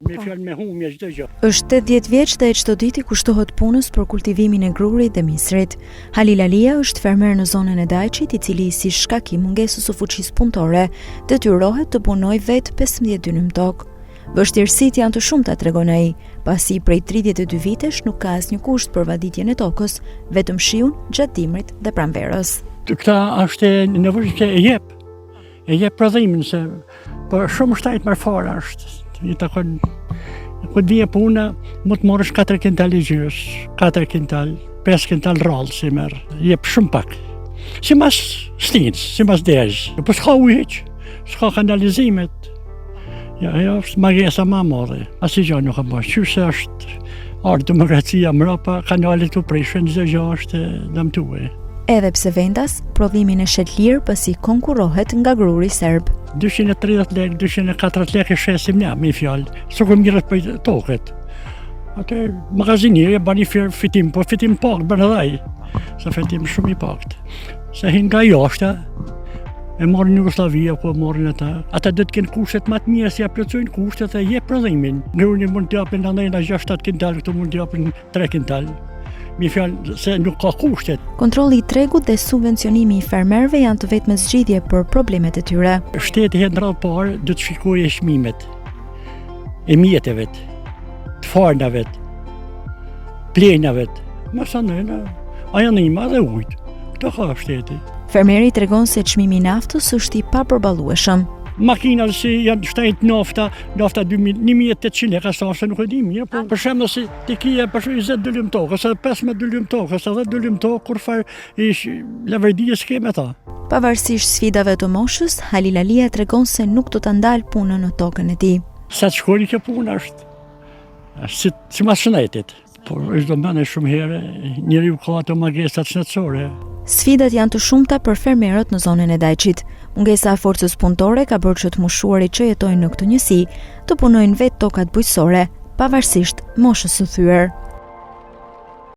Me fjalë me humje çdo gjë. Është 80 vjeç dhe çdo ditë kushtohet punës për kultivimin e grurit dhe misrit. Halil Alia është fermer në zonën e Dajçit, i cili si shkak i mungesës së fuqisë punëtore detyrohet të punojë vetë 15 dynim tokë. Vështirësitë janë të shumta, tregon ai, pasi prej 32 vitesh nuk ka asnjë kusht për vaditjen e tokës, vetëm shiun gjatë dimrit dhe pranverës. Këta është nevojë që e jep prodhimin se po shumë shtajt më fare është. I takon kur vije puna, mund të morësh 4 kintal i gjys, 4 kintal, 5 kintal rrallë si merr. Jep shumë pak. Si mas stinc, si mas dezh. Po s'ka ujë, s'ka kanalizimet. Ja, është magesa më e madhe. Asnjë gjë nuk ka bërë. Qyse është ardhur demokracia mbrapa, kanalet u prishin, çdo gjë është dëmtuar. Edhe pse vendas prodhimin e shet lirë pasi konkurrohet nga gruri serb. 230 lekë, 240 lekë shesim ne, me fjalë. S'u mirët për tokët. Atë magazinieri bani fitim, po fitim pak bën edhe ai. Sa fitim shumë i pakët. Se hin nga jashtë, e marrin Jugoslavia, po marrin ata do të kenë kushtet më të mira si ja plotësojnë kushtet e jep prodhimin. Gruani mund të japin andaj na 6-7 kintal, këtu mund të japin 3 kintal. Mi fjalë se nuk ka kushtet. Kontrolli i tregut dhe subvencionimi i fermerëve janë të vetme zgjidhje për problemet e tyre. Shteti herë ndër parë do të shikojë çmimet e mjeteve, të farnave, plenave. Mos anë, ajo në ima dhe ujt. Këto ka shteti. Fermeri tregon se çmimi i naftës është i papërballueshëm. Makinat si janë shtajt nafta 1800 lekë sa nuk e di mirë, po për shembull si ti kia për 20 dylum tokë, ose 15 dylum tokë, ose 10 dylum tokë, kur far ish lavërdia s'kem ata. Pavarësisht sfidave të moshës, Halil Alia tregon se nuk do ta ndal punën në tokën e tij. Sa të shkojë kjo punë është si mashinetit. Por është do mëne shumë herë, njeriu ka ato magesat shëndetësore. Sfidat janë të shumta për fermerët në zonën e Dajçit. Mungesa e forcës punëtore ka bërë që të moshuarit që jetojnë në këtë njësi të punojnë vetë tokat bujqësore, pavarësisht moshës së thyer.